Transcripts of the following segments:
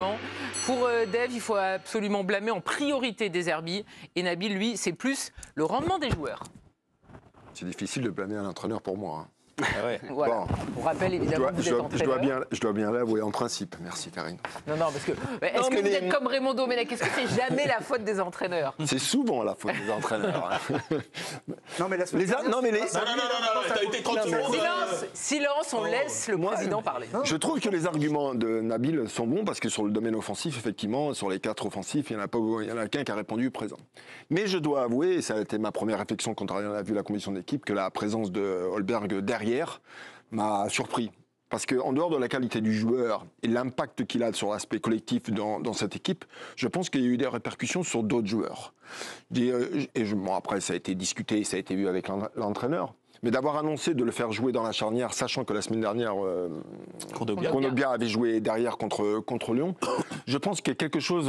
Pour Dave, il faut absolument blâmer en priorité De Zerbi. Et Nabil, lui, c'est plus le rendement des joueurs. C'est difficile de blâmer un entraîneur pour moi. Ah ouais. Voilà. Bon. On rappelle évidemment que vous êtes entraîneur. Je dois bien l'avouer en principe. Merci Karine. Non, parce que est-ce que vous êtes comme Raymond Domenech? Est-ce que c'est jamais la faute des entraîneurs? C'est souvent la faute des entraîneurs. Non, mais la Non, t'as été 30 secondes. Silence, on laisse le président parler. Je trouve que les arguments de Nabil sont bons parce que sur le domaine offensif, effectivement, sur les 4 offensifs, il n'y en a qu'un qui a répondu présent. Mais je dois avouer, et ça a été ma première réflexion quand on a vu la commission d'équipe, que la présence de Holberg derrière m'a surpris. Parce qu'en dehors de la qualité du joueur et l'impact qu'il a sur l'aspect collectif dans cette équipe, je pense qu'il y a eu des répercussions sur d'autres joueurs. Après, ça a été discuté, ça a été vu avec l'entraîneur. Mais d'avoir annoncé de le faire jouer dans la charnière, sachant que la semaine dernière, Kondogbia avait joué derrière contre Lyon, je pense qu'il y a quelque chose...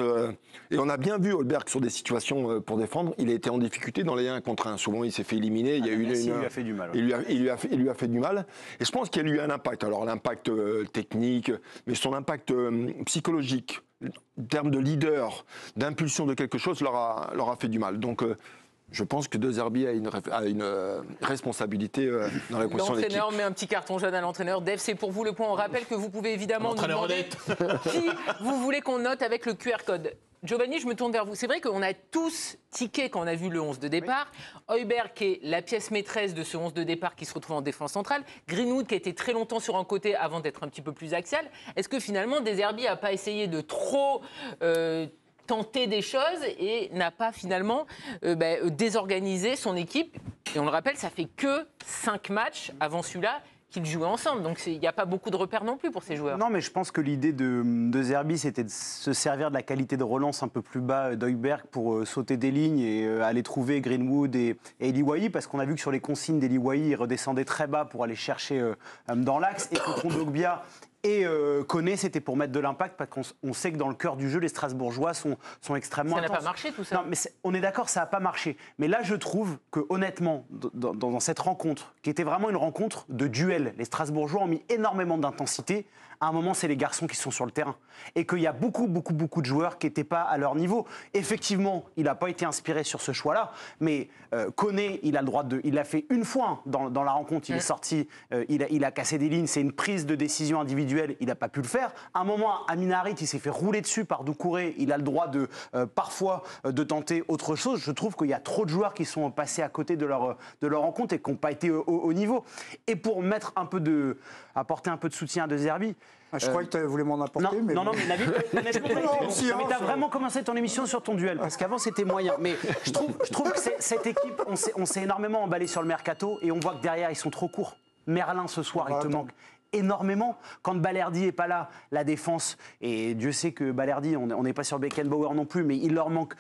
et on a bien vu Holberg sur des situations pour défendre, il a été en difficulté dans les 1 contre 1. Souvent, il s'est fait éliminer. Il lui a fait du mal. Il lui a fait du mal. Et je pense qu'il y a eu un impact. Alors, l'impact technique, mais son impact psychologique, en termes de leader, d'impulsion de quelque chose, leur a fait du mal. Donc... je pense que De Zerbi a une responsabilité dans la composition d'équipe. L'entraîneur met un petit carton jaune à l'entraîneur. Dave, c'est pour vous le point. On rappelle que vous pouvez évidemment nous demander qui vous voulez qu'on note avec le QR code. Giovanni, je me tourne vers vous. C'est vrai qu'on a tous tiqué quand on a vu le 11 de départ. Oui. Højbjerg, qui est la pièce maîtresse de ce 11 de départ qui se retrouve en défense centrale. Greenwood, qui a été très longtemps sur un côté avant d'être un petit peu plus axial. Est-ce que finalement, De Zerbi n'a pas essayé de trop... tenter des choses et n'a pas finalement désorganisé son équipe. Et on le rappelle, ça fait que 5 matchs avant celui-là qu'ils jouaient ensemble. Donc il n'y a pas beaucoup de repères non plus pour ces joueurs. Non, mais je pense que l'idée de Zerbi, c'était de se servir de la qualité de relance un peu plus bas d'Højbjerg pour sauter des lignes et aller trouver Greenwood et Eli Wahi, parce qu'on a vu que sur les consignes d'Eli Wahi, il redescendait très bas pour aller chercher dans l'axe, et que Kondogbia et Koné, c'était pour mettre de l'impact, parce qu'on sait que dans le cœur du jeu, les Strasbourgeois sont extrêmement intenses. Ça n'a pas marché tout ça. Non, mais on est d'accord, ça n'a pas marché. Mais là, je trouve que honnêtement, dans cette rencontre, qui était vraiment une rencontre de duel, les Strasbourgeois ont mis énormément d'intensité. À un moment, c'est les garçons qui sont sur le terrain. Et qu'il y a beaucoup de joueurs qui n'étaient pas à leur niveau. Effectivement, il n'a pas été inspiré sur ce choix-là, mais Koné, il a le droit de... Il l'a fait une fois dans la rencontre, il est sorti, il a cassé des lignes, c'est une prise de décision individuelle, il n'a pas pu le faire. À un moment, Amin Harit, il s'est fait rouler dessus par Doucouré, il a le droit parfois de tenter autre chose. Je trouve qu'il y a trop de joueurs qui sont passés à côté de leur rencontre et qui n'ont pas été au niveau. Et pour apporter un peu de soutien à De Zerbi, je crois que tu voulais m'en apporter. Non, mais Nabil, tu as vraiment commencé ton émission sur ton duel, parce qu'avant c'était moyen. Mais je trouve que cette équipe, on s'est énormément emballé sur le mercato et on voit que derrière ils sont trop courts. Merlin ce soir, il te manque énormément. Quand Balerdi n'est pas là, la défense, et Dieu sait que Balerdi, on n'est pas sur Beckenbauer non plus, mais il leur manque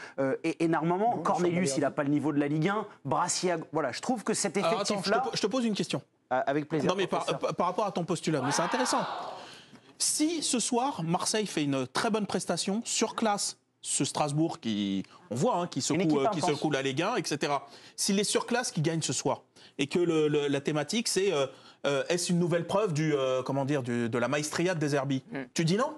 énormément. Non, Cornelius, il n'a pas le niveau de la Ligue 1. Brassiag, voilà, je trouve que cet effectif-là... Je te pose une question. Avec plaisir. Non, mais par rapport à ton postulat, mais c'est intéressant. Si ce soir, Marseille fait une très bonne prestation, surclasse ce Strasbourg on voit, qui secoue la Ligue 1, etc. S'il est surclasse, qui gagne ce soir, et que la thématique, c'est est-ce une nouvelle preuve de la maestria de De Zerbi, tu dis non?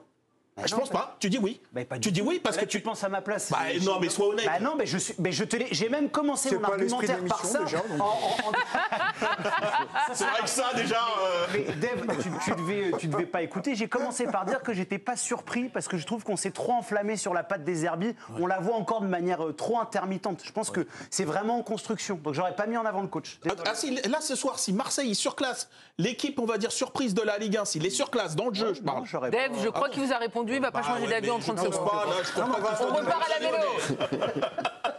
Je pense pas. Tu dis oui. Tu dis oui parce que tu penses à ma place. Non, mais sois honnête. Non, mais j'ai même commencé mon argumentaire par ça. C'est vrai que ça déjà. Mais Dave, tu devais pas écouter. J'ai commencé par dire que j'étais pas surpris parce que je trouve qu'on s'est trop enflammé sur la patte des Zerbi. Ouais. On la voit encore de manière trop intermittente. Je pense que c'est vraiment en construction. Donc j'aurais pas mis en avant le coach. Là ce soir, si Marseille surclasse l'équipe, on va dire surprise de la Ligue 1, s'il est surclasse dans le jeu, je parle. Dave, je crois qu'il vous a répondu. Il ne va pas changer d'avis en 30 secondes. On repart à la vélo.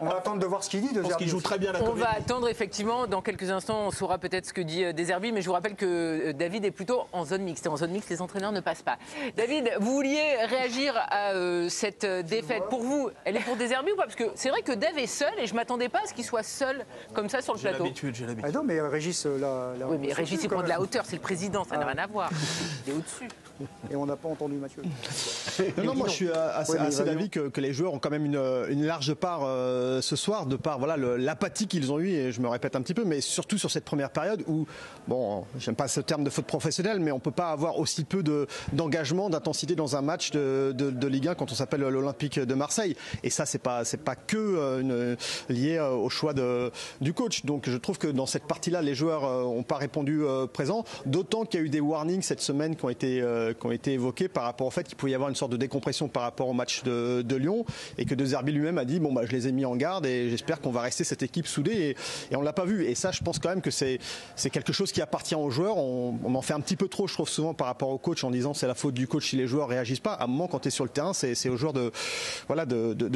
On va attendre de voir ce qu'il dit. De Zerbi, joue très bien la comédie. On va attendre effectivement. Dans quelques instants, on saura peut-être ce que dit De Zerbi. Mais je vous rappelle que David est plutôt en zone mixte. Et en zone mixte, les entraîneurs ne passent pas. David, vous vouliez réagir à cette défaite. Pour vous, elle est pour De Zerbi ou pas? Parce que c'est vrai que Dave est seul et je ne m'attendais pas à ce qu'il soit seul comme ça sur le plateau. J'ai l'habitude. Non, mais Régis, oui, mais Régis, il prend de la hauteur. C'est le président. Ça n'a rien à voir. Il est au-dessus. Et on n'a pas entendu Mathieu. Non, moi je suis assez d'avis que les joueurs ont quand même une large part ce soir de par l'apathie qu'ils ont eue, et je me répète un petit peu, mais surtout sur cette première période où, bon, j'aime pas ce terme de faute professionnelle, mais on peut pas avoir aussi peu d'engagement, d'intensité dans un match de Ligue 1 quand on s'appelle l'Olympique de Marseille. Et ça, c'est pas que lié au choix du coach. Donc je trouve que dans cette partie-là, les joueurs n'ont pas répondu présent, d'autant qu'il y a eu des warnings cette semaine qui ont été évoqués par rapport au fait qu'il pouvait y avoir une sorte de décompression par rapport au match de Lyon, et que De Zerbi lui-même a dit bon bah je les ai mis en garde et j'espère qu'on va rester cette équipe soudée, et on l'a pas vu. Et ça, je pense quand même que c'est quelque chose qui appartient aux joueurs. On en fait un petit peu trop, je trouve, souvent par rapport au coach, en disant c'est la faute du coach si les joueurs réagissent pas. À un moment, quand tu es sur le terrain, c'est aux joueurs de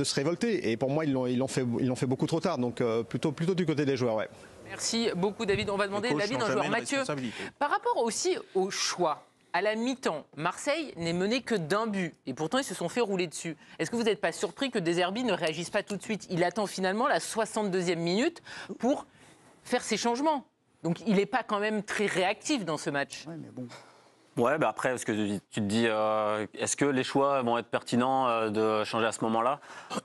se révolter, et pour moi ils l'ont fait beaucoup trop tard, donc plutôt du côté des joueurs. Ouais. Merci beaucoup David. On va demander l'avis d'un joueur. Mathieu, par rapport aussi au choix, à la mi-temps, Marseille n'est mené que d'un but, et pourtant ils se sont fait rouler dessus. Est-ce que vous n'êtes pas surpris que De Zerbi ne réagisse pas tout de suite? Il attend finalement la 62e minute pour faire ses changements. Donc il n'est pas quand même très réactif dans ce match. Ouais, mais bon. Ouais, bah après, est-ce que tu te dis, est-ce que les choix vont être pertinents de changer à ce moment-là?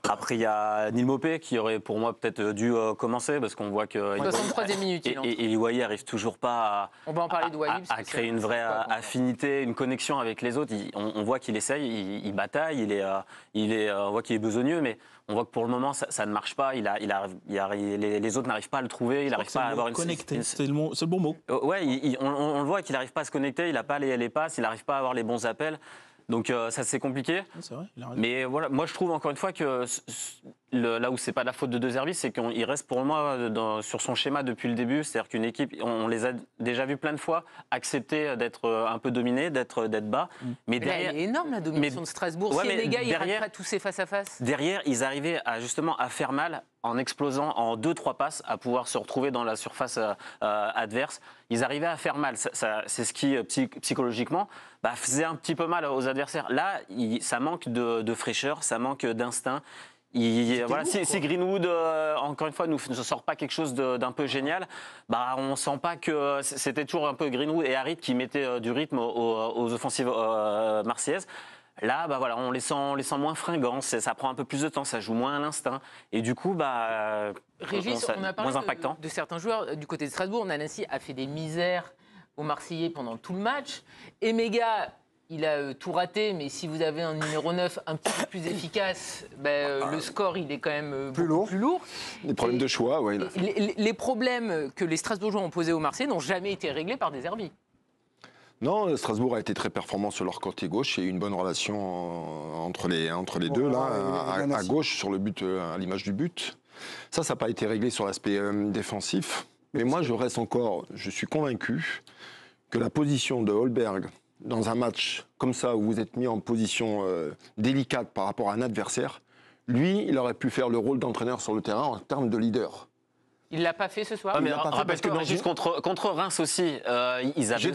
Après, il y a Neil Maupay qui aurait pour moi peut-être dû commencer, parce qu'on voit que 63e minute. Et Iwayi arrive toujours pas on va en parler de Iwayi, à créer une vraie affinité, une connexion avec les autres. On voit qu'il essaye, il bataille, on voit qu'il est besogneux, mais on voit que pour le moment ça ne marche pas. Les autres n'arrivent pas à le trouver, il n'arrive pas à avoir une connecté. C'est le bon mot. Ouais, on le voit qu'il n'arrive pas à se connecter, il n'a pas les passes, il n'arrive pas à avoir les bons appels. Donc ça, c'est compliqué. C'est vrai, mais voilà, moi je trouve encore une fois que là où c'est pas la faute de De Zerbi, c'est qu'il reste pour moi sur son schéma depuis le début. C'est-à-dire qu'une équipe, on les a déjà vus plein de fois accepter d'être un peu dominés, d'être bas. Mais derrière, elle est énorme la domination de Strasbourg. Ouais, si les gars, ils ratent pas tous ces face-à-face. Derrière, ils arrivaient justement à faire mal en explosant en 2-3 passes, à pouvoir se retrouver dans la surface adverse. Ils arrivaient à faire mal. C'est ce qui, psychologiquement, faisait un petit peu mal aux adversaires. Là, ça manque de fraîcheur, ça manque d'instinct. Si Greenwood, encore une fois, ne sort pas quelque chose d'un peu génial, on sent pas que c'était toujours un peu Greenwood et Harit qui mettaient du rythme aux offensives marseillaises. Là, on les sent moins fringants, ça prend un peu plus de temps, ça joue moins à l'instinct. Et du coup, Régis, on a parlé moins impactant. De certains joueurs du côté de Strasbourg. Nancy a fait des misères aux Marseillais pendant tout le match. Emega, il a tout raté, mais si vous avez un numéro 9 un petit peu plus efficace, le score, il est quand même plus lourd. Les problèmes de choix, oui. Les problèmes que les Strasbourgeois ont posés aux Marseillais n'ont jamais été réglés par De Zerbi. Non, Strasbourg a été très performant sur leur côté gauche. Il y a eu une bonne relation entre les deux, là, à gauche, sur le but, à l'image du but. Ça n'a pas été réglé sur l'aspect défensif. Mais moi, je suis convaincu que la position de Holberg, dans un match comme ça, où vous êtes mis en position délicate par rapport à un adversaire, lui, il aurait pu faire le rôle d'entraîneur sur le terrain en termes de leader. Il ne l'a pas fait ce soir. Mais parce que juste contre Reims aussi, ils avaient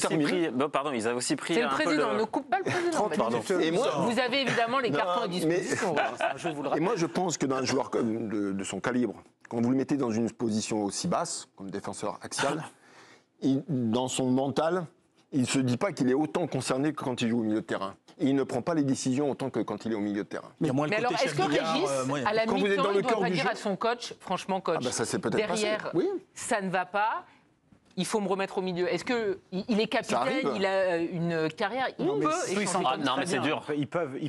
aussi pris. C'est le président, ne coupe pas le président. Et moi, vous avez évidemment les cartons à disposition. Je vous le rappelle. Et moi, je pense que d'un joueur de son calibre, quand vous le mettez dans une position aussi basse, comme défenseur axial, dans son mental, il ne se dit pas qu'il est autant concerné que quand il joue au milieu de terrain. Il ne prend pas les décisions autant que quand il est au milieu de terrain. Mais alors, est-ce que Régis, à la mi-temps, il ne doit pas dire à son coach, franchement, coach, ça s'est peut-être derrière, ça ne va pas, il faut me remettre au milieu. Est-ce qu'il est capitaine, il a une carrière, il peut échanger comme ça. Non, mais c'est dur.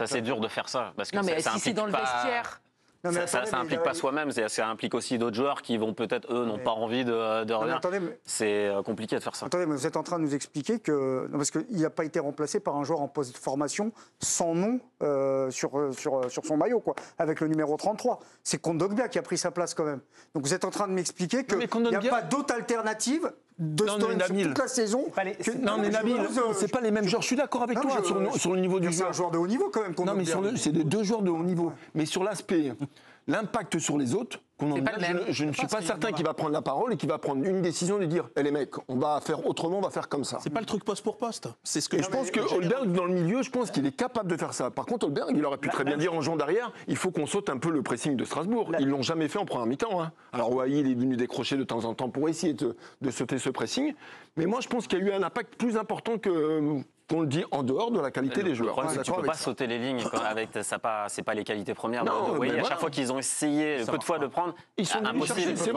C'est dur de faire ça. Parce que non, mais si c'est dans le vestiaire... Ça implique pas soi-même, ça implique aussi d'autres joueurs qui vont peut-être, eux, n'ont pas envie de revenir. C'est compliqué de faire ça. Attendez, mais vous êtes en train de nous expliquer que... Non, parce qu'il n'a pas été remplacé par un joueur en poste de formation sans nom sur son maillot, quoi, avec le numéro 33. C'est Kondogbia qui a pris sa place quand même. Donc vous êtes en train de m'expliquer qu'il n'y a pas d'autre alternative de Stone sur toute la saison. Non, mais Nabil, c'est pas les mêmes joueurs. Je suis d'accord avec toi sur le niveau du joueur. C'est un joueur de haut niveau quand même. Non, mais c'est deux joueurs de haut niveau. Mais sur l'aspect, l'impact sur les autres, je ne suis pas certain qu'il va prendre la parole et qu'il va prendre une décision de dire les mecs, on va faire autrement, on va faire comme ça. C'est pas le truc poste pour poste. C'est ce que je pense que Holberg, dans le milieu, je pense qu'il est capable de faire ça. Par contre, Holberg, il aurait pu très bien dire en jouant derrière, il faut qu'on saute un peu le pressing de Strasbourg. Ils l'ont jamais fait en première mi-temps. Hein. Alors Wahi, il est venu décrocher de temps en temps pour essayer de sauter ce pressing. Mais moi, je pense qu'il y a eu un impact plus important que qu'on le dit en dehors de la qualité des joueurs. Le problème, c'est que tu ne peux pas sauter les lignes avec c'est pas les qualités premières. À chaque fois qu'ils ont essayé peu de fois de prendre, ils sont impossible. Messieurs,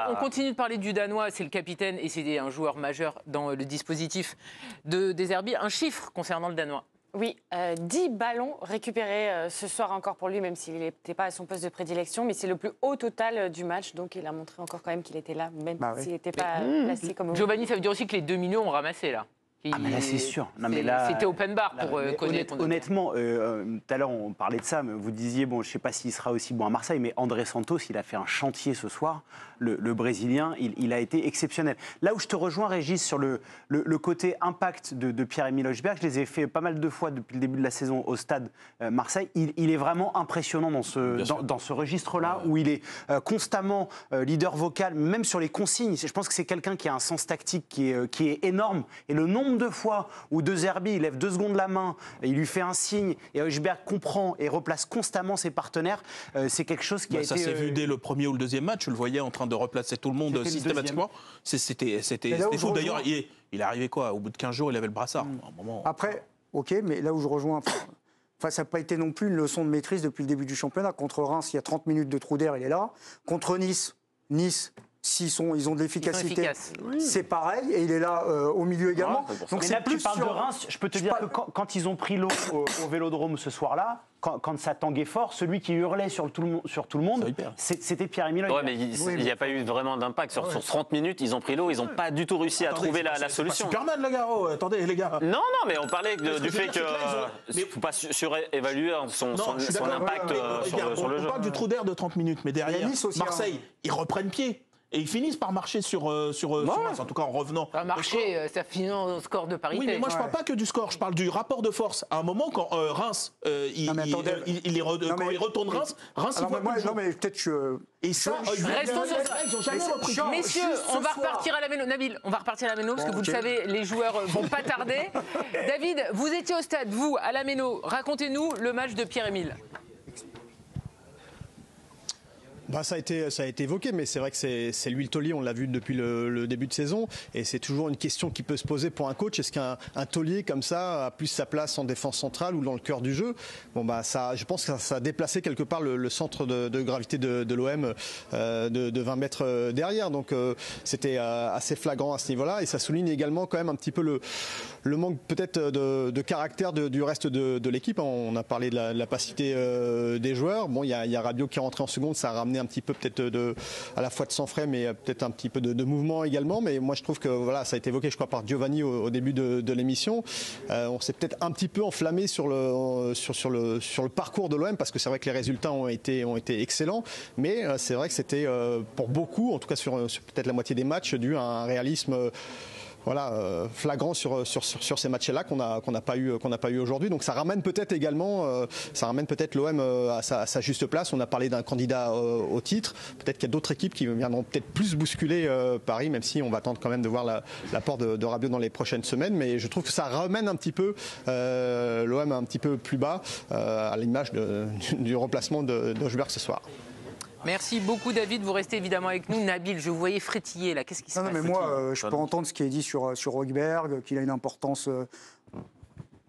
on continue de parler du Danois, c'est le capitaine et c'est un joueur majeur dans le dispositif de Deserbi. Un chiffre concernant le Danois. Oui, 10 ballons récupérés ce soir encore pour lui, même s'il n'était pas à son poste de prédilection, mais c'est le plus haut total du match, donc il a montré encore quand même qu'il était là, même s'il n'était pas placé comme... Giovanni, ça veut dire aussi que les 2 millions ont ramassé là. Mais là, c'est sûr. C'était open bar pour connaître. Honnêtement, tout à l'heure, on parlait de ça, mais vous disiez, je ne sais pas s'il sera aussi bon à Marseille, mais André Santos, il a fait un chantier ce soir. Le Brésilien, il a été exceptionnel. Là où je te rejoins, Régis, sur le côté impact de Pierre-Emile Højbjerg, je les ai fait pas mal de fois depuis le début de la saison au stade Marseille. Il est vraiment impressionnant dans ce registre-là, où il est constamment leader vocal, même sur les consignes. Je pense que c'est quelqu'un qui a un sens tactique qui est énorme. Et le nombre de fois où De Zerbi, il lève 2 secondes la main, il lui fait un signe, et Højbjerg comprend et replace constamment ses partenaires, c'est quelque chose qui a été... Ça s'est vu dès le premier ou le deuxième match, je le voyais en train de replacer tout le monde systématiquement. C'était fou. D'ailleurs, il est arrivé quoi? Au bout de 15 jours, il avait le brassard. À un moment... Après, ok, mais là où je rejoins... Enfin, ça n'a pas été non plus une leçon de maîtrise depuis le début du championnat. Contre Reims, il y a 30 minutes de trou d'air, il est là. Contre Nice, ils ont de l'efficacité, c'est pareil, et il est là au milieu également. Donc c'est plus tu parles de Reims, je peux te dire que quand ils ont pris l'eau au Vélodrome ce soir-là, quand ça tanguait fort, celui qui hurlait sur tout le monde, c'était Pierre-Emile Højbjerg. Mais il n'y a pas eu vraiment d'impact. Sur 30 minutes, ils ont pris l'eau, ils n'ont pas du tout réussi à trouver la solution. C'est pas Superman, le gars. Attendez, les gars. Non, mais on parlait du fait qu'il ne faut pas surévaluer son impact sur le jeu. On parle du trou d'air de 30 minutes, mais derrière, Marseille, ils reprennent pied. Et ils finissent par marcher sur en tout cas en revenant. Marcher, ça finit en score de parité. Oui, mais moi je parle pas que du score, je parle du rapport de force. À un moment, quand Reims, quand il retourne Reims, il voit plus. Non, mais peut-être que... Et ça, restons sur ça. Messieurs, on va repartir à la méno. Nabil, on va repartir à la méno, parce que vous le savez, les joueurs vont pas tarder. David, vous étiez au stade, vous, à la méno. Racontez-nous le match de Pierre-Emile. Ça a été évoqué, mais c'est vrai que c'est l'huile taulier, on l'a vu depuis le début de saison, et c'est toujours une question qui peut se poser pour un coach. Est-ce qu'un taulier comme ça a plus sa place en défense centrale ou dans le cœur du jeu? Je pense que ça a déplacé quelque part le centre de gravité de l'OM de 20 mètres derrière. Donc c'était assez flagrant à ce niveau-là, et ça souligne également quand même un petit peu le manque peut-être de caractère du reste de l'équipe. On a parlé de la capacité des joueurs. Il y a Rabiot qui est rentré en seconde, ça a ramené un petit peu peut-être à la fois de sang frais, mais peut-être un petit peu de mouvement également. Mais moi je trouve que ça a été évoqué, je crois, par Giovanni au début de l'émission. On s'est peut-être un petit peu enflammé sur le parcours de l'OM, parce que c'est vrai que les résultats ont été excellents, mais c'est vrai que c'était pour beaucoup, en tout cas sur peut-être la moitié des matchs, dû à un réalisme flagrant sur ces matchs-là qu'on n'a pas eu aujourd'hui. Donc ça ramène peut-être également, l'OM à sa juste place. On a parlé d'un candidat au titre. Peut-être qu'il y a d'autres équipes qui viendront peut-être plus bousculer Paris, même si on va attendre quand même de voir l'apport de Rabiot dans les prochaines semaines. Mais je trouve que ça ramène un petit peu l'OM un petit peu plus bas, à l'image du remplacement de Højbjerg ce soir. Merci beaucoup, David. Vous restez évidemment avec nous. Nabil, je vous voyais frétiller là. Qu'est-ce qui se passe? Non, mais moi, je peux entendre ce qui est dit sur Højbjerg, qu'il a une importance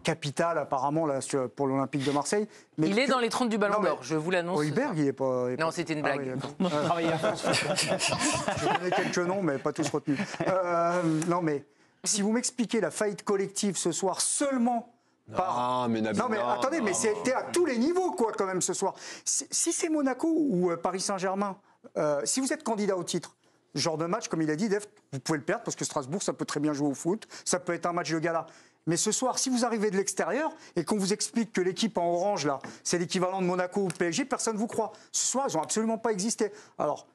capitale apparemment là, pour l'Olympique de Marseille. Mais il est dans les 30 du Ballon d'Or, je vous l'annonce. Højbjerg, il est pas... Non, c'était une blague. Je connais quelques noms, mais pas tous retenus. Non, mais si vous m'expliquez la faillite collective ce soir seulement... attendez, mais c'était à tous les niveaux, quoi, quand même, ce soir. Si c'est Monaco ou Paris Saint-Germain, si vous êtes candidat au titre, ce genre de match, comme il a dit, Def, vous pouvez le perdre, parce que Strasbourg, ça peut très bien jouer au foot, ça peut être un match de gala. Mais ce soir, si vous arrivez de l'extérieur et qu'on vous explique que l'équipe en orange, là, c'est l'équivalent de Monaco ou PSG, personne ne vous croit. Ce soir, ils n'ont absolument pas existé. Alors...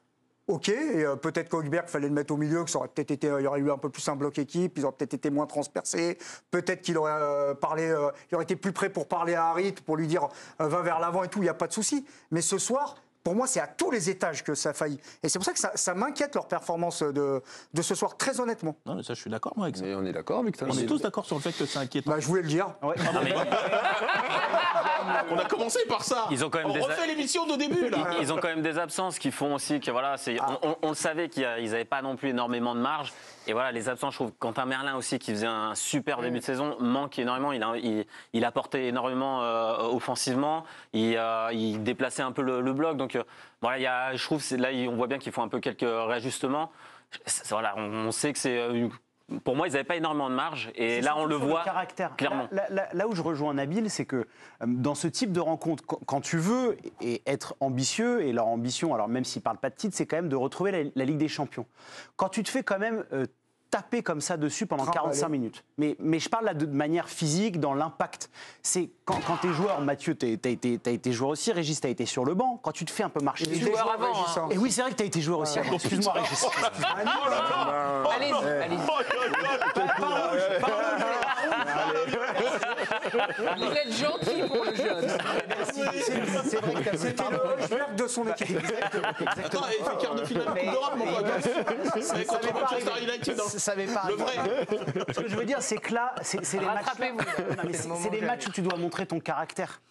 Ok, et peut-être qu'Højbjerg, il fallait le mettre au milieu, que ça aurait peut-être été, il y aurait eu un peu plus un bloc équipe, ils auraient peut-être été moins transpercés, peut-être qu'il aurait il aurait été plus prêt pour parler à Harit, pour lui dire va vers l'avant et tout, il n'y a pas de souci. Mais ce soir, pour moi, c'est à tous les étages que ça faillit. Et c'est pour ça que ça m'inquiète leur performance de ce soir, très honnêtement. Non, mais ça, je suis d'accord, moi, avec ça. Mais on est d'accord avec ça. On est tous d'accord sur le fait que ça inquiète. Je voulais le dire. Ouais. On a commencé par ça. Ils ont quand même on refait l'émission de début, là. Ils ont quand même des absences qui font aussi que, voilà, on le savait qu'ils n'avaient pas non plus énormément de marge. Et voilà, les absences, je trouve, Quentin Merlin aussi, qui faisait un super début de saison, manque énormément. Il apportait énormément offensivement. Il déplaçait un peu le bloc. Donc, voilà, je trouve là, on voit bien qu'il faut un peu quelques réajustements. Voilà, on sait que c'est... Pour moi, ils n'avaient pas énormément de marge. Et là, on le voit clairement. Là où je rejoins Nabil, c'est que dans ce type de rencontre, quand tu veux être ambitieux, et leur ambition, alors même s'ils ne parlent pas de titre, c'est quand même de retrouver la Ligue des Champions. Quand tu te fais quand même taper comme ça dessus pendant 45 minutes, mais je parle là de manière physique, dans l'impact. C'est quand tu es joueur, Mathieu, tu as été joueur aussi, Régis, tu as été sur le banc, quand tu te fais un peu marcher dessus. Joueur avant. Hein. Et oui, c'est vrai que tu as été joueur aussi. Excuse-moi, Régis. Allez-y. Vous êtes gentil pour le jeune. C'est vrai que c'était le joueur de son équipe. Attends, il fait quart de finale Coupe d'Europe, mon pote. C'est contre Manchester United. Ça m'est pas le vrai. Ce que je veux dire, c'est que là, c'est les matchs où tu dois montrer ton caractère.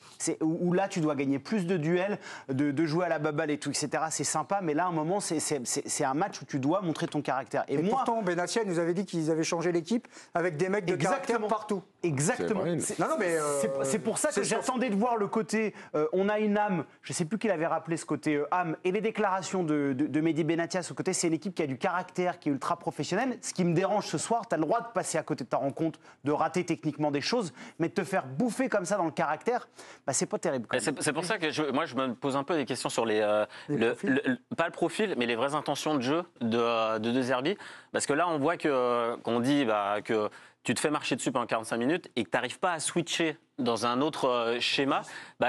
Où là, tu dois gagner plus de duels, de jouer à la baballe et tout, etc. C'est sympa, mais là, à un moment, c'est un match où tu dois montrer ton caractère. Et pourtant, Benassia nous avait dit qu'ils avaient changé l'équipe avec des mecs de caractère partout. Exactement. C'est pour ça que j'attendais de voir le côté on a une âme. Je ne sais plus qui l'avait rappelé ce côté âme. Et les déclarations de Mehdi Benatia, ce côté, c'est une équipe qui a du caractère, qui est ultra professionnelle. Ce qui me dérange ce soir, tu as le droit de passer à côté de ta rencontre, de rater techniquement des choses, mais de te faire bouffer comme ça dans le caractère, c'est pas terrible. C'est pour ça que moi, je me pose un peu des questions sur pas le profil, mais les vraies intentions de jeu de De Zerbi. Parce que là, on voit qu'on dit que tu te fais marcher dessus pendant 45 minutes et que tu n'arrives pas à switcher dans un autre schéma,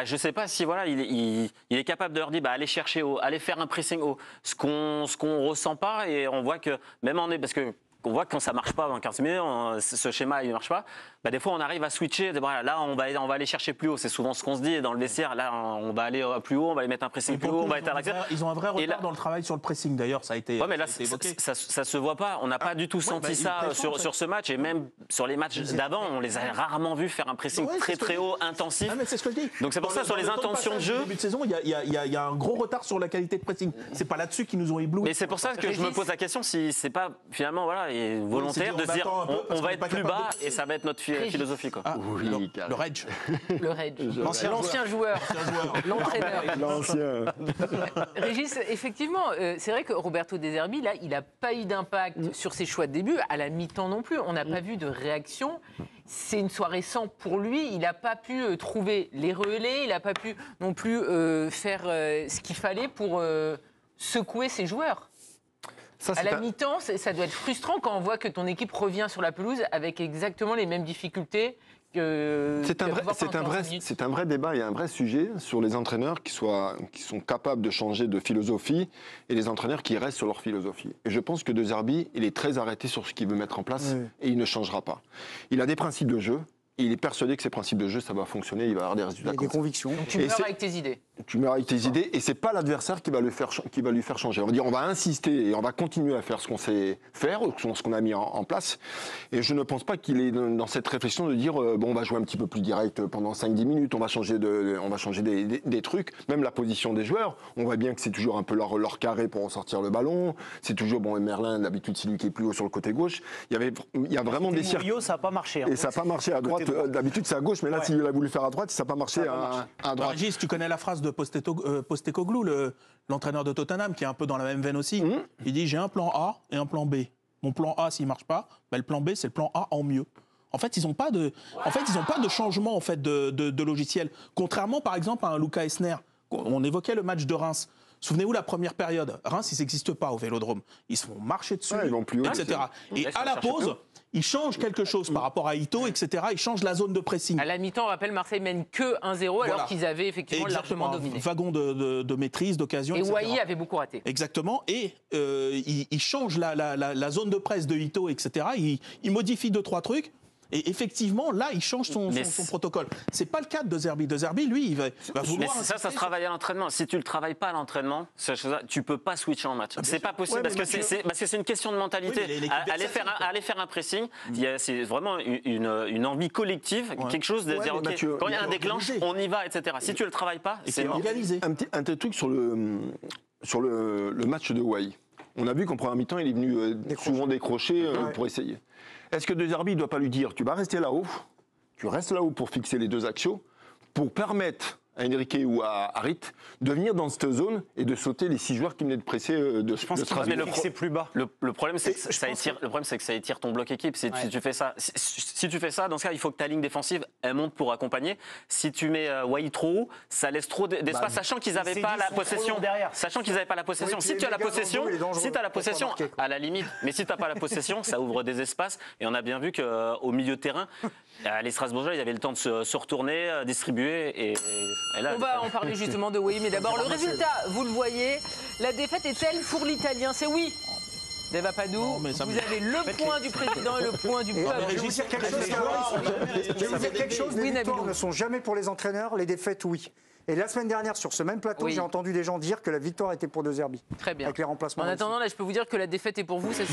je ne sais pas si voilà, il est capable de leur dire aller chercher haut, aller faire un pressing haut, ce qu'on ressent pas, et on voit que même parce que on voit que quand ça marche pas dans 15 minutes, ce schéma il marche pas, des fois on arrive à switcher, voilà, là on va aller chercher plus haut, c'est souvent ce qu'on se dit dans le vestiaire, là on va aller plus haut, on va aller mettre un pressing plus haut, on va être à l'accès. Ils ont un vrai retard dans le travail sur le pressing d'ailleurs, ça a été mais là ça se voit pas, on n'a pas du tout senti ça sur ce match, et même sur les matchs d'avant, on les a rarement vus faire un pressing très haut, intensif. Mais c'est ce que je dis. Donc c'est pour ça sur les intentions de jeu, début de saison, il y a un gros retard sur la qualité de pressing. C'est pas là-dessus qu'ils nous ont éblouis. Mais c'est pour ça que je me pose la question si c'est pas finalement voilà, volontaire de dire on va être plus bas et ça va être notre philosophie quoi. Oui, le Reg. Le Reg. L'ancien joueur. L'entraîneur. L'ancien. Régis, effectivement, c'est vrai que Roberto De Zerbi, là, il n'a pas eu d'impact sur ses choix de début, à la mi-temps non plus. On n'a pas vu de réaction. C'est une soirée sans pour lui. Il n'a pas pu trouver les relais, il n'a pas pu non plus faire ce qu'il fallait pour secouer ses joueurs. À la mi-temps, ça doit être frustrant quand on voit que ton équipe revient sur la pelouse avec exactement les mêmes difficultés. C'est un vrai débat et un vrai sujet sur les entraîneurs qui sont capables de changer de philosophie et les entraîneurs qui restent sur leur philosophie. Et je pense que De Zerbi, il est très arrêté sur ce qu'il veut mettre en place et il ne changera pas. Il a des principes de jeu. Il est persuadé que ces principes de jeu, ça va fonctionner, il va avoir des résultats. Il y a des convictions. Donc tu meurs avec tes idées. Tu meurs avec tes idées, et c'est pas l'adversaire qui va lui faire changer. On va dire, on va insister et on va continuer à faire ce qu'on sait faire, ce qu'on a mis en place. Et je ne pense pas qu'il est dans cette réflexion de dire, on va jouer un petit peu plus direct pendant 5-10 minutes, on va changer des trucs, même la position des joueurs. On voit bien que c'est toujours un peu leur carré pour ressortir le ballon. C'est toujours, Merlin, d'habitude, c'est lui qui est plus haut sur le côté gauche. Il y a vraiment des circuits. Ça n'a pas marché. Et ça n'a pas marché à droite. D'habitude, c'est à gauche, mais là, s'il a voulu faire à droite, ça n'a pas marché à droite. Régis, tu connais la phrase de Postecoglou, l'entraîneur de Tottenham, qui est un peu dans la même veine aussi. Il dit, j'ai un plan A et un plan B. Mon plan A, s'il ne marche pas, le plan B, c'est le plan A en mieux. En fait, ils n'ont pas de changement de logiciel. Contrairement, par exemple, à un Luca Esner. On évoquait le match de Reims. Souvenez-vous, la première période, Reims, ils n'existent pas au Vélodrome. Ils se font marcher dessus, ils vont plus haut, etc. Et à la pause, ils changent quelque chose par rapport à Ito, etc. Ils changent la zone de pressing. À la mi-temps, on rappelle, Marseille mène que 1-0, alors qu'ils avaient effectivement largement dominé. Wagon de maîtrise, d'occasion, etc. Et Wai avait beaucoup raté. Exactement. Et ils changent la zone de presse de Ito, etc. Ils modifient 2-3 trucs. Et effectivement, là, il change son protocole. C'est pas le cas de De Zerbi. De Zerbi, lui, il va vouloir... Mais ça se travaille à l'entraînement. Si tu le travailles pas à l'entraînement, tu peux pas switcher en match. C'est pas possible parce que c'est une question de mentalité. Oui, aller faire un pressing, c'est vraiment une envie collective, quelque chose de dire, ok, quand il y a un déclenche, on y va, etc. Si tu le travailles pas, c'est organisé. Un petit truc sur le match de Wai. On a vu qu'en première mi-temps, il est venu souvent décrocher pour essayer. Est-ce que De Zerbi ne doit pas lui dire, tu vas rester là-haut, tu restes là-haut pour fixer les deux axiaux, pour permettre à Enrique ou à Harit de venir dans cette zone et de sauter les 6 joueurs qui venaient de presser de Strasbourg. C'est plus bas. Le problème, c'est que ça étire ton bloc équipe. Si tu fais ça, dans ce cas, il faut que ta ligne défensive elle monte pour accompagner. Si tu mets Wai trop haut, ça laisse trop d'espace, sachant qu'ils n'avaient pas la possession. Si tu as la possession, à la limite. Mais si tu n'as pas la possession, ça ouvre des espaces. Et on a bien vu qu'au milieu de terrain, les Strasbourgeois, ils avaient le temps de se retourner, distribuer. Et là, on va en parler justement de Wai, mais d'abord le résultat, vous le voyez, la défaite est-elle pour l'Italien? C'est oui. Deva Padou, vous avez le point du président et le point du peuple. Je vais vous dire quelque chose, les victoires ne sont jamais pour les entraîneurs, les défaites oui. Et la semaine dernière, sur ce même plateau, j'ai entendu des gens dire que la victoire était pour De Zerbi. Très bien. Avec les remplacements. En attendant, là, je peux vous dire que la défaite est pour vous, ça